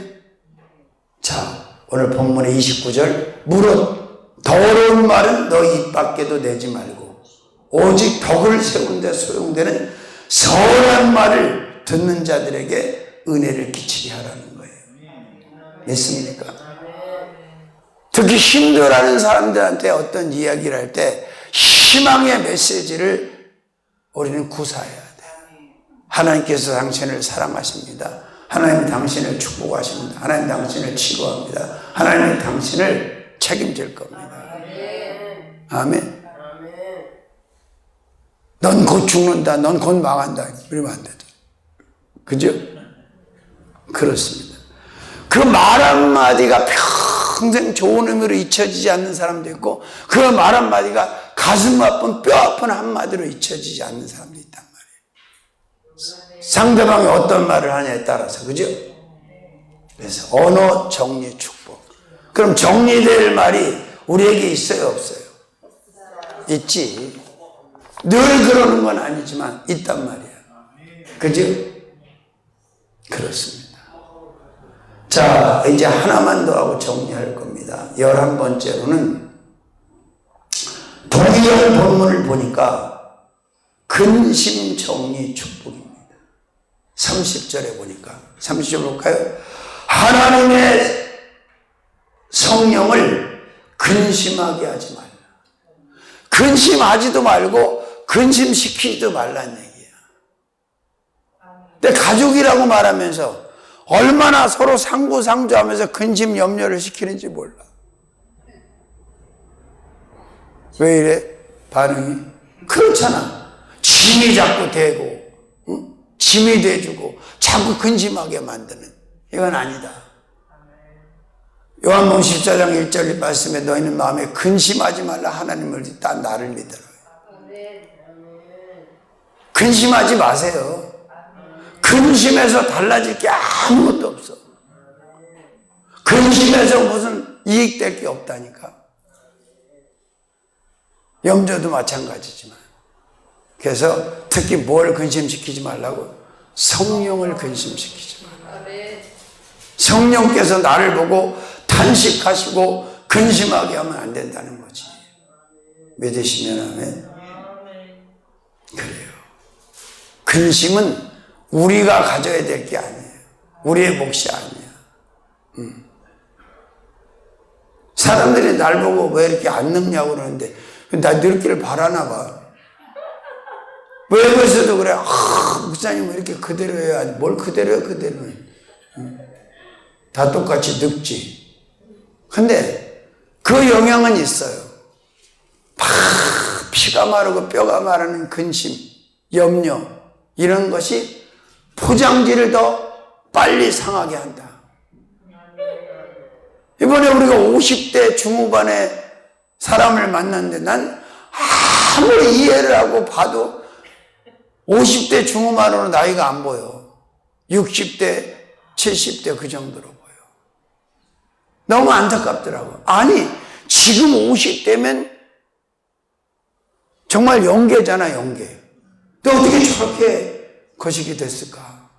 자, 오늘 본문의 29절 무릇 더러운 말은 너 입 밖에도 내지 말고 오직 덕을 세운 데 소용되는 선한 말을 듣는 자들에게 은혜를 끼치게 하라는 거예요. 믿습니까? 특히 힘들어하는 사람들한테 어떤 이야기를 할 때 희망의 메시지를 우리는 구사해야 돼. 하나님께서 당신을 사랑하십니다. 하나님이 당신을 축복하십니다. 하나님 당신을 치료합니다. 하나님이 당신을 책임질 겁니다. 아멘. 넌 곧 죽는다. 넌 곧 망한다. 이러면 안 되죠. 그죠? 그렇습니다. 그 말 한마디가 평생 좋은 의미로 잊혀지지 않는 사람도 있고, 그 말 한마디가 가슴 아픈 뼈 아픈 한마디로 잊혀지지 않는 사람도 있단 말이에요. 상대방이 어떤 말을 하냐에 따라서. 그죠? 그래서 언어 정리 축복. 그럼 정리될 말이 우리에게 있어요, 없어요? 있지. 늘 그러는 건 아니지만 있단 말이야. 그죠? 그렇습니다. 자, 이제 하나만 더 하고 정리할 겁니다. 11번째로는 동의한 본문을 보니까 근심 정리 축복입니다. 30절에 보니까 30절 볼까요? 하나님의 성령을 근심하게 하지 말라. 근심하지도 말고 근심시키지도 말라는 얘기야. 근데 가족이라고 말하면서 얼마나 서로 상부상조하면서 근심 염려를 시키는지 몰라. 왜 이래? 반응이? 그렇잖아. 짐이 자꾸 되고, 응? 짐이 돼주고 자꾸 근심하게 만드는, 이건 아니다. 요한복음 14장 1절 말씀에 너희는 마음에 근심하지 말라. 하나님을 다 나를 믿어라. 근심하지 마세요. 근심해서 달라질 게 아무것도 없어. 근심해서 무슨 이익될 게 없다니까. 염려도 마찬가지지만. 그래서 특히 뭘 근심시키지 말라고? 성령을 근심시키지 말라. 성령께서 나를 보고 탄식하시고 근심하게 하면 안 된다는 거지. 믿으시면 아멘. 그래요. 근심은 우리가 가져야 될 게 아니에요. 우리의 몫이 아니야. 사람들이 날 보고 왜 이렇게 안 늙냐고 그러는데 나 늙기를 바라나 봐. 외부에서도 그래. 목사님은 이렇게 그대로 해야. 뭘 그대로야, 그대로는. 다 똑같이 늙지. 근데 그 영향은 있어요. 피가 마르고 뼈가 마르는 근심, 염려, 이런 것이 포장지를 더 빨리 상하게 한다. 이번에 우리가 50대 중후반에 사람을 만났는데 난 아무리 이해를 하고 봐도 50대 중후반으로 나이가 안 보여. 60대, 70대 그 정도로 보여. 너무 안타깝더라고. 아니, 지금 50대면 정말 영계잖아, 영계. 또 어떻게 저렇게 거시기 됐을까?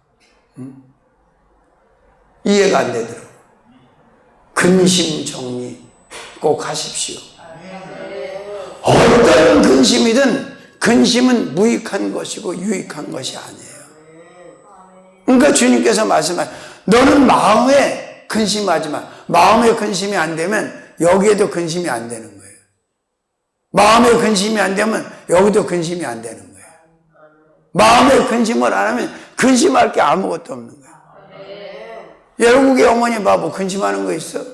이해가 안 되더라고. 근심 정리 꼭 하십시오. 어떤 근심이든 근심은 무익한 것이고 유익한 것이 아니에요. 그러니까 주님께서 말씀하신 너는 마음에 근심하지 마. 마음에 근심이 안 되면 여기에도 근심이 안 되는 거예요. 마음에 근심이 안 되면 여기도 근심이 안 되는 거예요. 마음에 근심을 안 하면 근심할 게 아무것도 없는 거예요. 여러국의 어머니 봐보 근심하는 거 있어?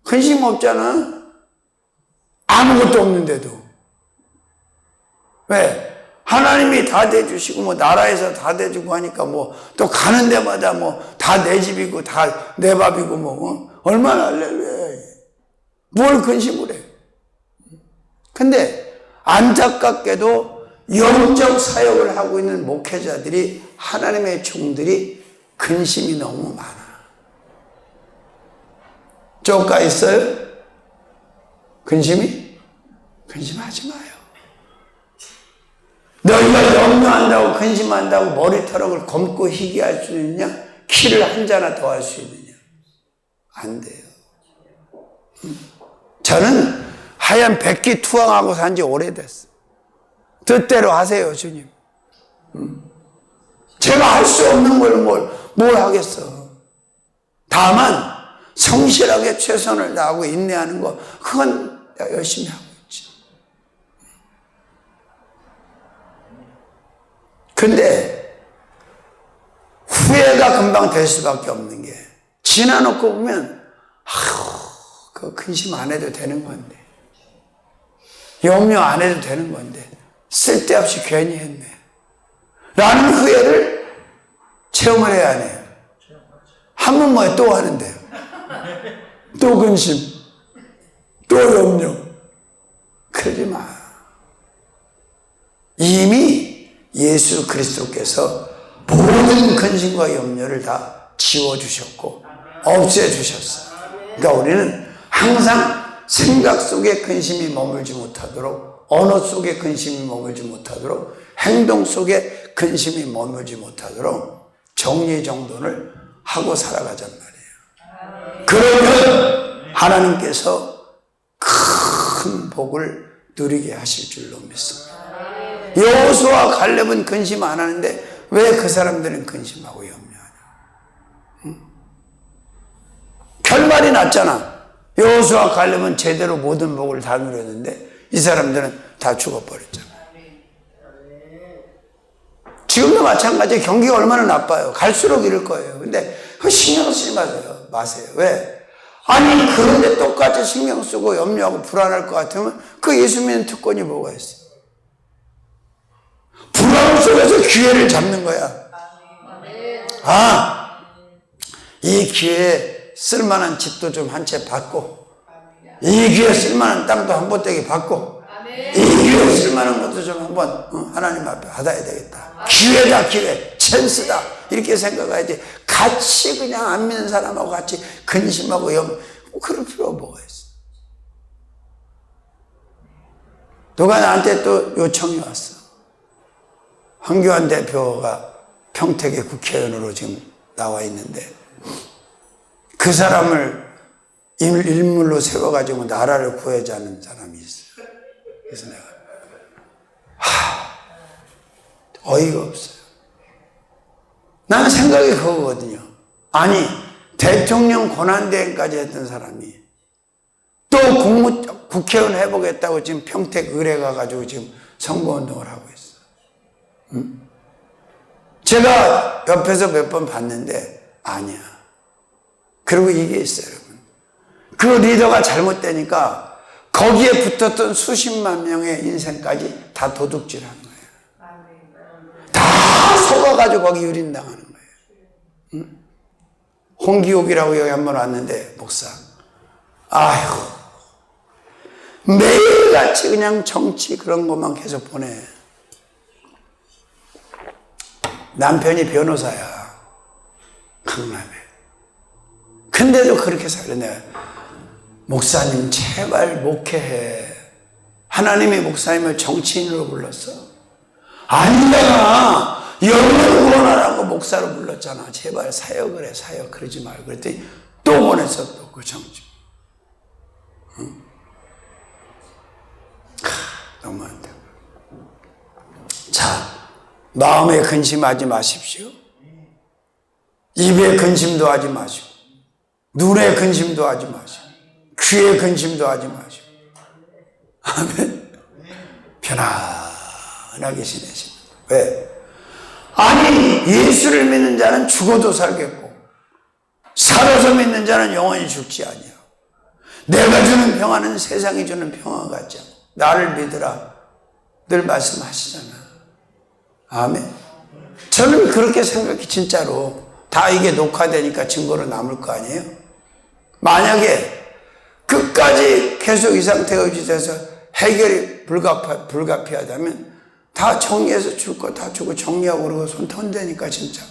근심 없잖아. 아무것도 없는데도. 왜? 하나님이 다 대주시고 뭐 나라에서 다 대주고 하니까 뭐 또 가는 데마다 뭐 다 내 집이고 다 내 밥이고 뭐 얼마나 할렐루야. 뭘 근심을 해. 근데 안타깝게도 영적 사역을 하고 있는 목회자들이, 하나님의 종들이 근심이 너무 많아. 쪼까 있어요? 근심이? 근심하지 마요. 너희가 염려한다고 근심한다고 머리털을 검고 희귀할 수 있느냐? 키를 한 자나 더 할 수 있느냐? 안 돼요. 저는 하얀 백기 투항하고 산 지 오래됐어. 뜻대로 하세요, 주님. 제가 할 수 없는 걸 뭘 하겠어. 다만 성실하게 최선을 다하고 인내하는 거, 그건 내가 열심히 하고 있지. 근데 후회가 금방 될 수밖에 없는 게, 지나놓고 보면 그 근심 안 해도 되는 건데, 염려 안 해도 되는 건데 쓸데없이 괜히 했네 라는 후회를 체험을 해야 하네요. 한 번 뭐에 또 하는데요. 또 근심, 또 염려. 그러지 마. 이미 예수 그리스도께서 모든 근심과 염려를 다 지워주셨고 없애주셨어요. 그러니까 우리는 항상 생각 속에 근심이 머물지 못하도록, 언어 속에 근심이 머물지 못하도록, 행동 속에 근심이 머물지 못하도록 정리정돈을 하고 살아가잔 말이에요. 그러면 하나님께서 큰 복을 누리게 하실 줄로 믿습니다. 여호수아와 갈렙은 근심 안 하는데 왜 그 사람들은 근심하고 염려하냐? 응? 결말이 났잖아. 여호수아와 갈렙은 제대로 모든 복을 다 누렸는데 이 사람들은 다 죽어버렸잖아. 지금도 마찬가지. 경기가 얼마나 나빠요. 갈수록 이럴 거예요. 근데 그 신경 쓰지 마세요. 왜? 아니 그런데 똑같이 신경 쓰고 염려하고 불안할 것 같으면 그 예수 믿는 특권이 뭐가 있어요? 불안 속에서 기회를 잡는 거야. 이 기회에 쓸만한 집도 좀 한 채 받고, 이 기회에 쓸만한 땅도 한 보따리 받고, 이 기회에 쓸만한 것도 좀 한번 하나님 앞에 받아야 되겠다. 기회다, 기회, 찬스다 이렇게 생각해야지. 같이 그냥 안 믿는 사람하고 같이 근심하고 그럴 필요가 뭐가 있어. 누가 나한테 또 요청이 왔어. 황교안 대표가 평택의 국회의원으로 지금 나와 있는데 그 사람을 인물로 세워가지고 나라를 구해자는 사람이 있어요. 그래서 내가 어이가 없어요. 나는 생각이 그거거든요. 아니 대통령 권한대행까지 했던 사람이 또 국회의원 해보겠다고 지금 평택 의뢰 가가지고 지금 선거운동을 하고 있어요. 응? 제가 옆에서 몇 번 봤는데 아니야. 그리고 이게 있어요, 여러분. 그 리더가 잘못되니까 거기에 붙었던 수십만 명의 인생까지 다 도둑질하는 거예요. 다 속아가지고 거기 유린당하는 거예요. 응? 홍기옥이라고 여기 한번 왔는데 목사, 아휴 매일같이 그냥 정치 그런 것만 계속 보내. 남편이 변호사야, 강남에. 근데도 그렇게 살래. 내가 목사님 제발 목회해. 하나님이 목사님을 정치인으로 불렀어? 아니잖아. 영혼을 구원하라고 목사로 불렀잖아. 제발 사역을 해. 사역 그러지 말고. 그랬더니 또 보냈어. 또 그 정치. 응? 너무한다. 자, 마음에 근심하지 마십시오. 입에 근심도 하지 마시고, 눈에 근심도 하지 마시고, 귀에 근심도 하지 마시고. 아멘. 편안하게 지내십니다. 왜? 아니 예수를 믿는 자는 죽어도 살겠고 살아서 믿는 자는 영원히 죽지 아니야. 내가 주는 평화는 세상이 주는 평화 같지 않고 나를 믿으라 늘 말씀하시잖아. 아멘. 저는 그렇게 생각해. 진짜로 다 이게 녹화되니까 증거로 남을 거 아니에요. 만약에 끝까지 계속 이 상태가 유지돼서 해결이 불가피하다면 다 정리해서 줄 거 다 주고 정리하고 그러고 손 턴다니까. 진짜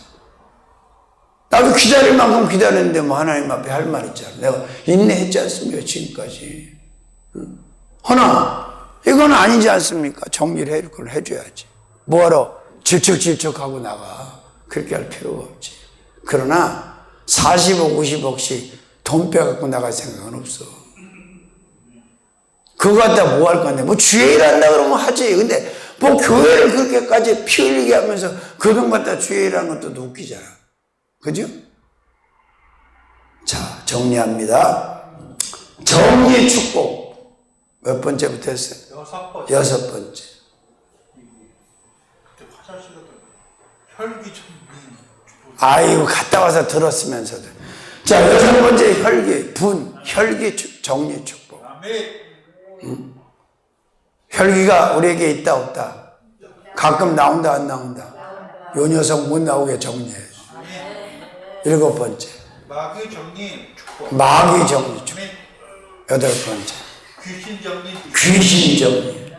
나도 기다릴 만큼 기다렸는데 뭐 하나님 앞에 할 말 있잖아. 내가 인내했지 않습니까 지금까지. 허나 이건 아니지 않습니까? 정리를 해줘야지. 뭐하러 질척질척하고 나가. 그렇게 할 필요가 없지. 그러나 40억 50억씩 돈 빼갖고 나갈 생각은 없어. 그거 갖다 뭐 할 건데. 뭐 주의 일 한다 그러면 하지. 근데 뭐 교회를 그렇게까지 피 흘리게 하면서 그 돈 갖다 주의 일하는 것도 웃기잖아. 그죠? 자, 정리합니다. 정리의 축복. 몇 번째부터 했어요? 6번째. 그때 화장실 갔다 혈기 좀 아이고 갔다 와서 들었으면서도. 자, 여섯 번째 혈기, 혈기 정리 축복. 혈기가 우리에게 있다 없다? 가끔 나온다 안 나온다? 요 녀석 못 나오게 정리해. 일곱 번째 마귀 정리 축복. 마귀 정리 축복. 여덟 번째 귀신 정리.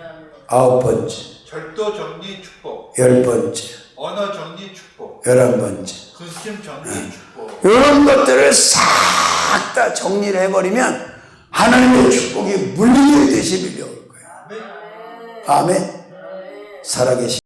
아홉 번째 절도 정리 축복. 열 번째 언어 정리 축복. 11번째. 근심 정리 축복. 이런 것들을 싹 다 정리를 해버리면 하나님의 축복이 물리게 되시 밀려올 거예요. 아멘. 살아계신